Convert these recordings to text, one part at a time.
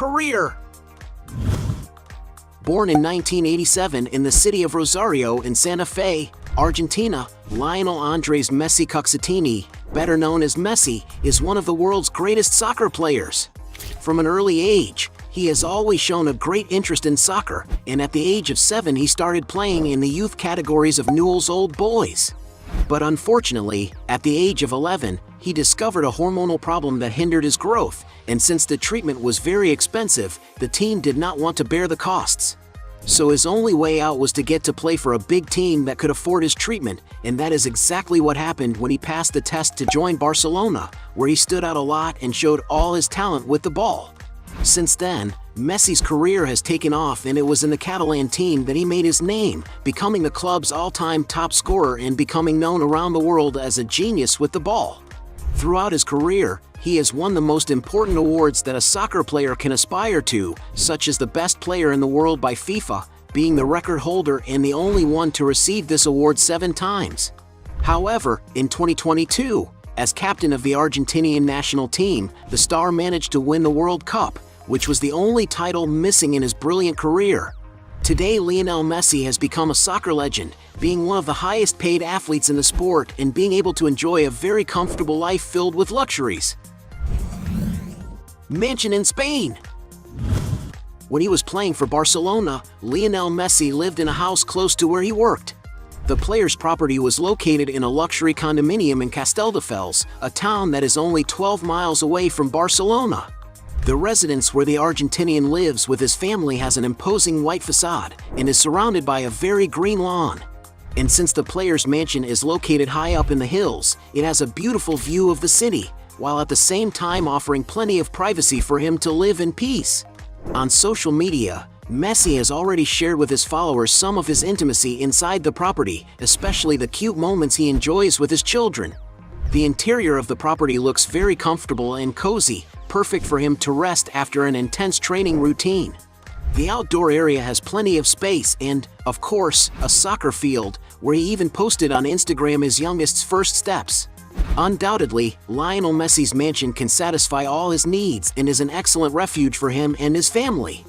Career. Born in 1987 in the city of Rosario in Santa Fe, Argentina, Lionel Andres Messi Cuccittini, better known as Messi, is one of the world's greatest soccer players. From an early age, he has always shown a great interest in soccer, and at the age of 7 he started playing in the youth categories of Newell's Old Boys. But unfortunately, at the age of 11, he discovered a hormonal problem that hindered his growth, and since the treatment was very expensive, the team did not want to bear the costs. So his only way out was to get to play for a big team that could afford his treatment, and that is exactly what happened when he passed the test to join Barcelona, where he stood out a lot and showed all his talent with the ball. Since then, Messi's career has taken off, and it was in the Catalan team that he made his name, becoming the club's all-time top scorer and becoming known around the world as a genius with the ball. Throughout his career, he has won the most important awards that a soccer player can aspire to, such as the best player in the world by FIFA, being the record holder and the only one to receive this award 7 times. However, in 2022, as captain of the Argentinian national team, the star managed to win the World Cup, which was the only title missing in his brilliant career. Today, Lionel Messi has become a soccer legend, being one of the highest paid athletes in the sport and being able to enjoy a very comfortable life filled with luxuries. Mansion in Spain. When he was playing for Barcelona, Lionel Messi lived in a house close to where he worked. The player's property was located in a luxury condominium in Castelldefels, a town that is only 12 miles away from Barcelona. The residence where the Argentinian lives with his family has an imposing white facade and is surrounded by a very green lawn. And since the player's mansion is located high up in the hills, it has a beautiful view of the city, while at the same time offering plenty of privacy for him to live in peace. On social media, Messi has already shared with his followers some of his intimacy inside the property, especially the cute moments he enjoys with his children. The interior of the property looks very comfortable and cozy, perfect for him to rest after an intense training routine. The outdoor area has plenty of space and, of course, a soccer field, where he even posted on Instagram his youngest's first steps. Undoubtedly, Lionel Messi's mansion can satisfy all his needs and is an excellent refuge for him and his family.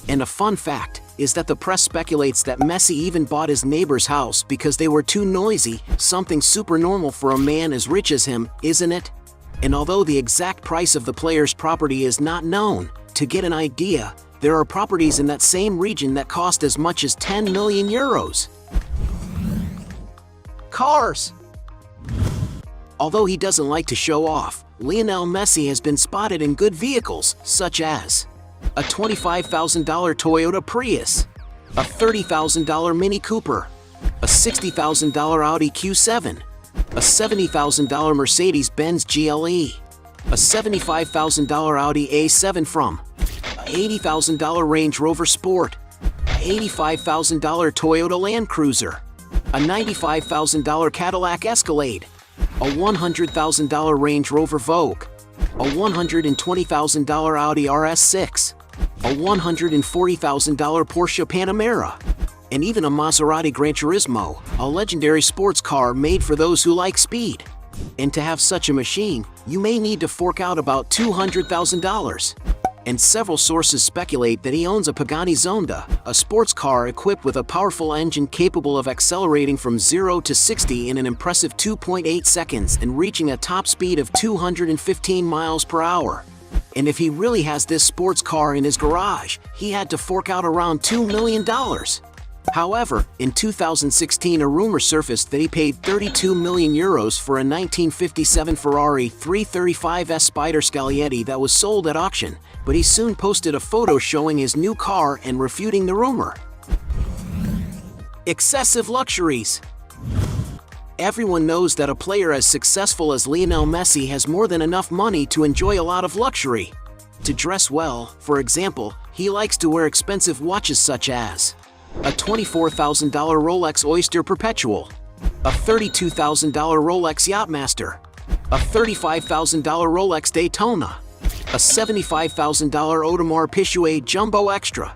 And a fun fact is that the press speculates that Messi even bought his neighbor's house because they were too noisy, something super normal for a man as rich as him, isn't it? And although the exact price of the player's property is not known, to get an idea, there are properties in that same region that cost as much as 10 million euros. Cars. Although he doesn't like to show off, Lionel Messi has been spotted in good vehicles, such as a $25,000 Toyota Prius, a $30,000 Mini Cooper, a $60,000 Audi Q7, a $70,000 Mercedes-Benz GLE, a $75,000 Audi A7 from, a $80,000 Range Rover Sport, a $85,000 Toyota Land Cruiser, a $95,000 Cadillac Escalade, a $100,000 Range Rover Vogue, a $120,000 Audi RS6, a $140,000 Porsche Panamera, and even a Maserati Gran Turismo, a legendary sports car made for those who like speed. And to have such a machine, you may need to fork out about $200,000. And several sources speculate that he owns a Pagani Zonda, a sports car equipped with a powerful engine capable of accelerating from 0 to 60 in an impressive 2.8 seconds and reaching a top speed of 215 miles per hour. And if he really has this sports car in his garage, he had to fork out around $2 million. However, in 2016 a rumor surfaced that he paid 32 million euros for a 1957 Ferrari 335S Spider Scaglietti that was sold at auction, but he soon posted a photo showing his new car and refuting the rumor. Excessive luxuries. Everyone knows that a player as successful as Lionel Messi has more than enough money to enjoy a lot of luxury. To dress well, for example, he likes to wear expensive watches such as a $24,000 Rolex Oyster Perpetual, a $32,000 Rolex Yachtmaster, a $35,000 Rolex Daytona, a $75,000 Audemars Piguet Jumbo Extra,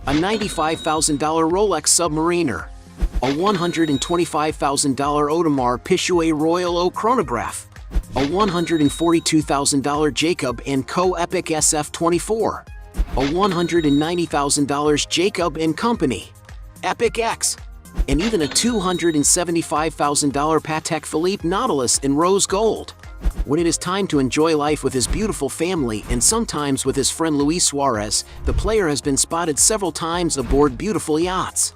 a $95,000 Rolex Submariner, a $125,000 Audemars Piguet Royal Oak Chronograph, a $142,000 Jacob & Co. Epic SF24, a $190,000 Jacob & Company, Epic X, and even a $275,000 Patek Philippe Nautilus in rose gold. When it is time to enjoy life with his beautiful family and sometimes with his friend Luis Suarez, the player has been spotted several times aboard beautiful yachts.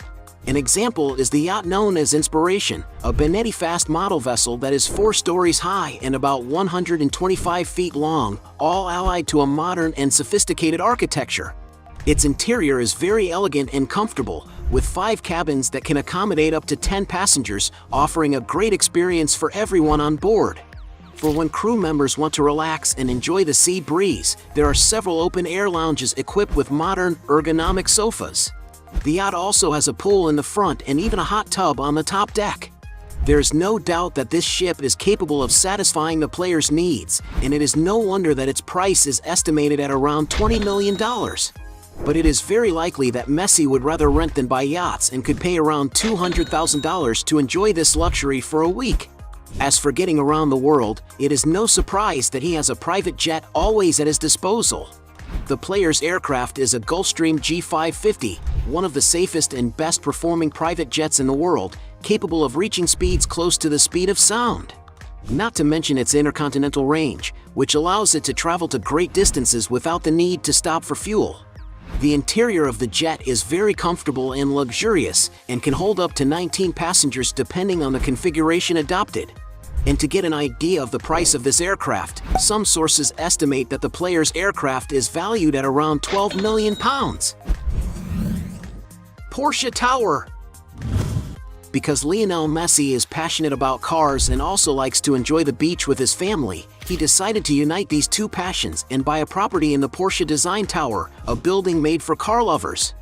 An example is the yacht known as Inspiration, a Benetti fast model vessel that is 4 stories high and about 125 feet long, all allied to a modern and sophisticated architecture. Its interior is very elegant and comfortable, with 5 cabins that can accommodate up to 10 passengers, offering a great experience for everyone on board. For when crew members want to relax and enjoy the sea breeze, there are several open-air lounges equipped with modern, ergonomic sofas. The yacht also has a pool in the front and even a hot tub on the top deck. There's no doubt that this ship is capable of satisfying the player's needs, and it is no wonder that its price is estimated at around $20 million. But it is very likely that Messi would rather rent than buy yachts and could pay around $200,000 to enjoy this luxury for a week. As for getting around the world, it is no surprise that he has a private jet always at his disposal. The player's aircraft is a Gulfstream G550, one of the safest and best performing private jets in the world, capable of reaching speeds close to the speed of sound. Not to mention its intercontinental range, which allows it to travel to great distances without the need to stop for fuel. The interior of the jet is very comfortable and luxurious and can hold up to 19 passengers depending on the configuration adopted. And to get an idea of the price of this aircraft, some sources estimate that the player's aircraft is valued at around £12 million. Porsche Tower. Because Lionel Messi is passionate about cars and also likes to enjoy the beach with his family, he decided to unite these two passions and buy a property in the Porsche Design Tower, a building made for car lovers.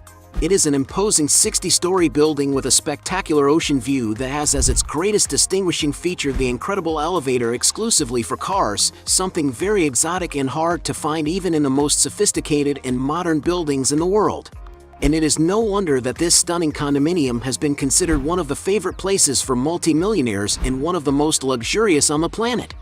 It is an imposing 60-story building with a spectacular ocean view that has as its greatest distinguishing feature the incredible elevator exclusively for cars, something very exotic and hard to find even in the most sophisticated and modern buildings in the world. And it is no wonder that this stunning condominium has been considered one of the favorite places for multimillionaires and one of the most luxurious on the planet.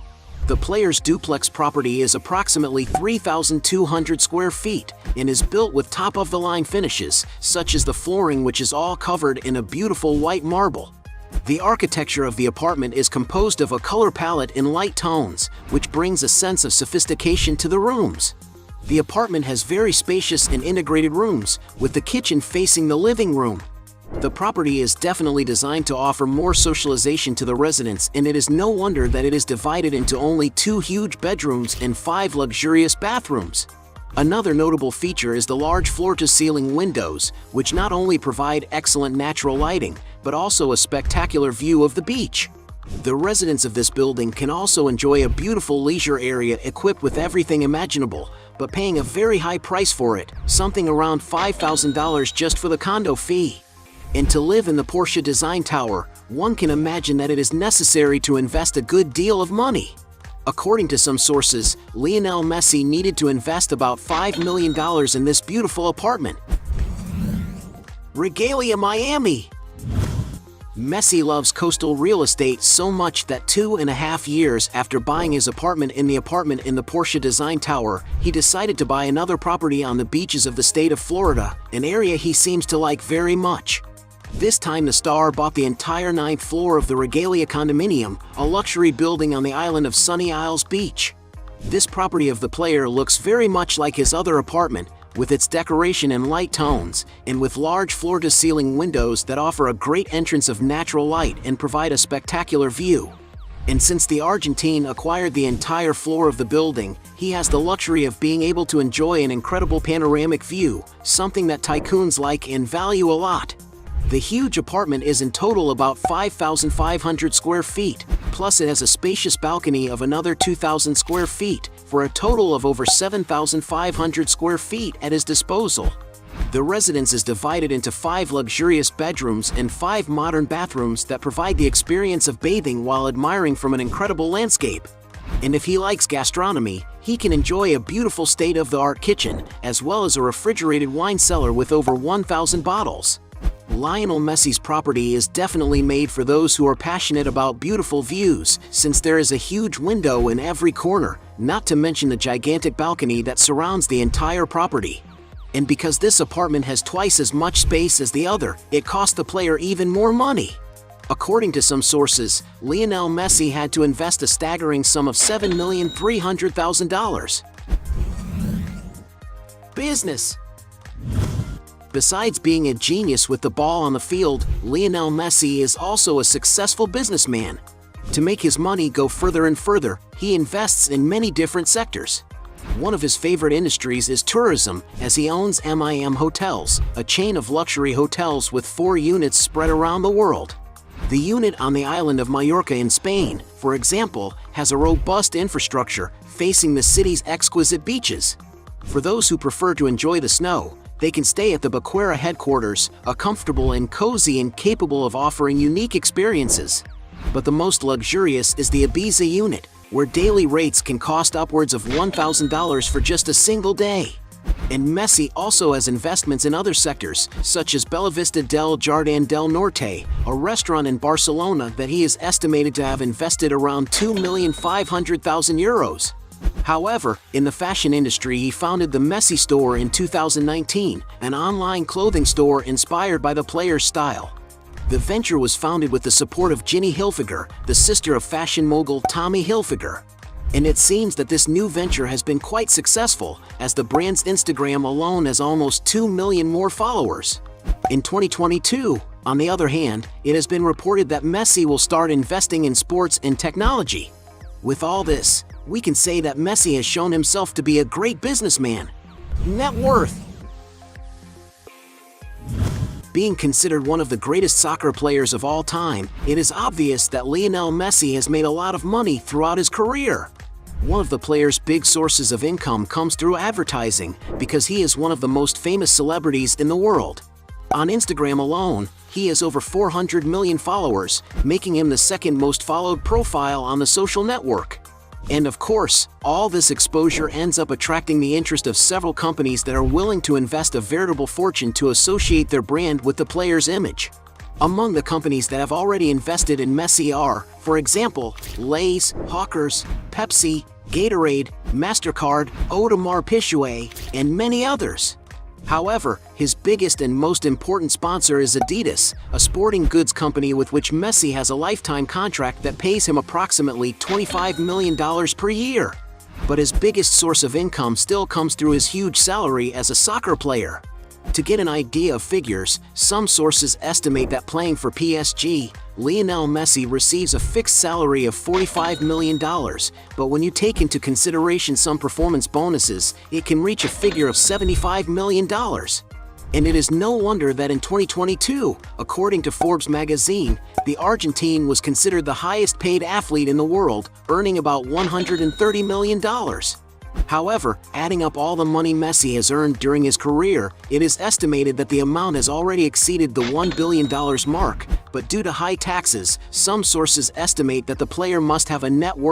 The player's duplex property is approximately 3,200 square feet and is built with top-of-the-line finishes, such as the flooring, which is all covered in a beautiful white marble. The architecture of the apartment is composed of a color palette in light tones, which brings a sense of sophistication to the rooms. The apartment has very spacious and integrated rooms, with the kitchen facing the living room. The property is definitely designed to offer more socialization to the residents, and it is no wonder that it is divided into only 2 huge bedrooms and 5 luxurious bathrooms. Another notable feature is the large floor-to-ceiling windows, which not only provide excellent natural lighting, but also a spectacular view of the beach. The residents of this building can also enjoy a beautiful leisure area equipped with everything imaginable, but paying a very high price for it, something around $5,000 just for the condo fee. And to live in the Porsche Design Tower, one can imagine that it is necessary to invest a good deal of money. According to some sources, Lionel Messi needed to invest about $5 million in this beautiful apartment. Regalia Miami. Messi loves coastal real estate so much that 2.5 years after buying his apartment in the Porsche Design Tower, he decided to buy another property on the beaches of the state of Florida, an area he seems to like very much. This time the star bought the entire 9th floor of the Regalia condominium, a luxury building on the island of Sunny Isles Beach. This property of the player looks very much like his other apartment, with its decoration in light tones, and with large floor-to-ceiling windows that offer a great entrance of natural light and provide a spectacular view. And since the Argentine acquired the entire floor of the building, he has the luxury of being able to enjoy an incredible panoramic view, something that tycoons like and value a lot. The huge apartment is in total about 5,500 square feet, plus it has a spacious balcony of another 2,000 square feet, for a total of over 7,500 square feet at his disposal. The residence is divided into 5 luxurious bedrooms and 5 modern bathrooms that provide the experience of bathing while admiring from an incredible landscape. And if he likes gastronomy, he can enjoy a beautiful state-of-the-art kitchen, as well as a refrigerated wine cellar with over 1,000 bottles. Lionel Messi's property is definitely made for those who are passionate about beautiful views, since there is a huge window in every corner, not to mention the gigantic balcony that surrounds the entire property. And because this apartment has twice as much space as the other, it cost the player even more money. According to some sources, Lionel Messi had to invest a staggering sum of $7,300,000. Business. Besides being a genius with the ball on the field, Lionel Messi is also a successful businessman. To make his money go further and further, he invests in many different sectors. One of his favorite industries is tourism, as he owns MIM Hotels, a chain of luxury hotels with 4 units spread around the world. The unit on the island of Mallorca in Spain, for example, has a robust infrastructure facing the city's exquisite beaches. For those who prefer to enjoy the snow, they can stay at the Baquera headquarters, a comfortable and cozy and capable of offering unique experiences. But the most luxurious is the Ibiza unit, where daily rates can cost upwards of $1,000 for just a single day. And Messi also has investments in other sectors, such as Bellavista del Jardín del Norte, a restaurant in Barcelona that he is estimated to have invested around €2,500,000. However, in the fashion industry, he founded the Messi store in 2019, an online clothing store inspired by the player's style. The venture was founded with the support of Ginny Hilfiger, the sister of fashion mogul Tommy Hilfiger. And it seems that this new venture has been quite successful, as the brand's Instagram alone has almost 2 million more followers. In 2022, on the other hand, it has been reported that Messi will start investing in sports and technology. With all this, we can say that Messi has shown himself to be a great businessman. Net worth. Being considered one of the greatest soccer players of all time, it is obvious that Lionel Messi has made a lot of money throughout his career. One of the player's big sources of income comes through advertising, because he is one of the most famous celebrities in the world. On Instagram alone, he has over 400 million followers, making him the second most followed profile on the social network. And of course, all this exposure ends up attracting the interest of several companies that are willing to invest a veritable fortune to associate their brand with the player's image. Among the companies that have already invested in Messi are, for example, Lay's, Hawkers, Pepsi, Gatorade, MasterCard, Audemars Piguet, and many others. However, his biggest and most important sponsor is Adidas, a sporting goods company with which Messi has a lifetime contract that pays him approximately $25 million per year. But his biggest source of income still comes through his huge salary as a soccer player. To get an idea of figures, some sources estimate that playing for PSG, Lionel Messi receives a fixed salary of $45 million, but when you take into consideration some performance bonuses, it can reach a figure of $75 million. And it is no wonder that in 2022, according to Forbes magazine, the Argentine was considered the highest paid athlete in the world, earning about $130 million. However, adding up all the money Messi has earned during his career, it is estimated that the amount has already exceeded the $1 billion mark, but due to high taxes, some sources estimate that the player must have a net worth